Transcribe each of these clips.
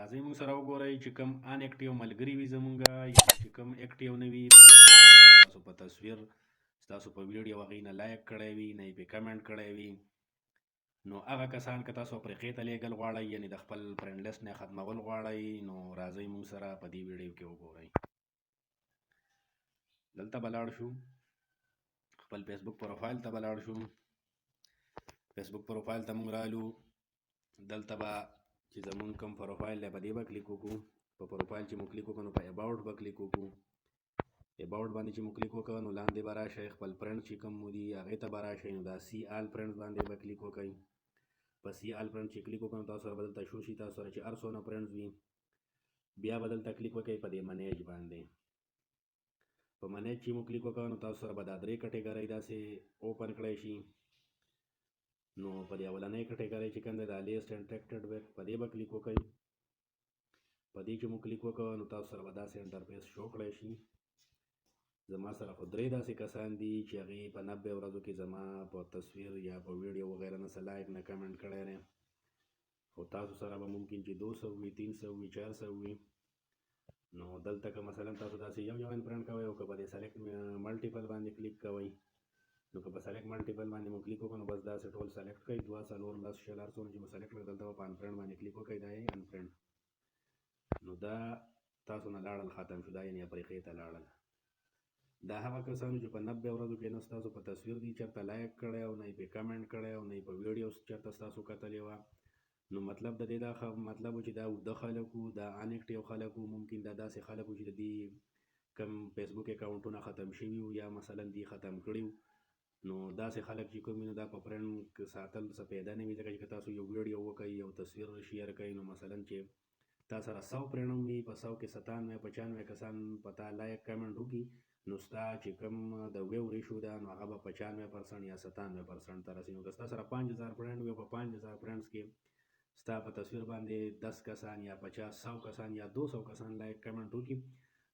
راځئ موږ سره وګورئ چې کوم ان اکټیو ملګري وي زمونږه یا چې کوم اکټیو نه وي تاسو په تصویر ستاسو په ویډیو هغې نه لایک کړی وي نه یې پې کمنټ کړی وي نو هغه کسان که تاسو افریقې ته لیږل غواړئ یعنې د خپل فرینډ لیست نه ختمول غواړئ نو راځئ موږ سره په دې ویډیو کې وګورئ دلته به لاړ شو خپل فیسبوک پروفایل ته به لاړ شو فیسبوک پروفایل ته موږ رالو دلته به چې زمونږ کوم پروفایل دی په دې به کلیک وکړو په پروفایل چې موږ کلیک وکړو نو په اباوټ به کلیک وکړو اباوټ باندې چې موږ کلیک وکړو نو لاندې به راشئ خپل فرینډ چې کوم مو دي هغې ته به راشئ نو دا سی آل فرینډز باندې به کلیک وکړئ په سی آل فرینډ چې کلیک وکړو نو تاسو سره به دلته شو شي تاسو سره چې هر څونه فرینډز وي بیا به دلته کلیک وکړئ په دې منیج باندې په منیج چې مو کلیک وکړو نو تاسو سره به دا درې کټګرۍ داسې اوپن کړی شي نو په دې اولنۍ کټګرۍ چې کوم دی دا لیست انټریکټډ ویب په دې به کلیک وکړئ په دې چې مو کلیک وکړو نو تاسو سره به داسې انټرفیس شو کړی شي زما سره خو درې داسې کسان دي چې هغې په 90 ورځو کې زما په تصویر یا په ویډیو وغیره نه څه لایک نه کمنټ کړی دی خو تاسو سره به ممکن چې 200 وي 300 وي 400 وي نو دلته که مثلا تاسو داسې یو انفرنټ کوئ او که په دې سلیکټ ملټیپل باندې کلیک کوئ نو که په سلیکټ ملټیپل باندې مو کلیک وکړو نو بس داسې ټول سلیکټ کړئ 2 4 10 شل هر څونه چې مو سلیکټ کړل دلته به په انفرنټ باندې کلیک وکړئ دا یې انفرنټ نو دا تاسو نه لاړل ختم شو دا یعنې افریقې ته لاړل دا هغه کسانو چې په 90 ورځو کې نه ستاسو په تصویر دي چېرته لایک کړی او نه یې پې کمنټ کړی او نه یې په ویډیو چېرته ستاسو کتلې وه نو مطلب د دې دا مطلب و چې دا اوږده خلک وو دا ان اکټیو خلک وو ممکن دا داسې خلک وو چې د دې کم فیسبوک اکاونټونه ختم شوي وو یا مثلا دې ختم کړي وو نو داسې خلک چې کوم نو دا په فرینډ ساتل څه پیدا نه وي ځکه چې تاسو یو ویډیو وکړئ یو تصویر شیر کړئ نو مثلا چې تا سره 100 فرینډ هم وي په 100 کې 97 95 کسان په تا لایک کمنټ وکړي نو ستا چې کوم د ویو ریشو ده نو هغه به 95% یا 97% ته رسي نو که ستا سره 5000 فرینډ وي په 5000 فرینډز کې ستا په تصویر باندې 10 کسان یا 50 100 کسان یا 200 کسان لایک کمنټ وکړي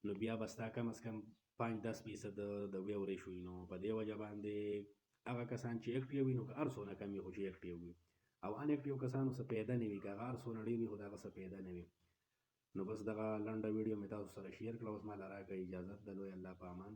نو بیا به ستا کم از کم 5-10% د ویو ریشو وي نو په دې وجه باندې هغه کسان چې اکټیو وي نو که هر څونه کم وي خو چې اکټیو وي او ان اکټیو کسانو څه پیدا نه وي که هغه هر څونه ډېر وي خو د هغه څه پیدا نه وي نو بس دغه لنډه ویډیو مې تاسو سره شیر کړه اوس ماله راکړئ اجازت د لوی الله په امان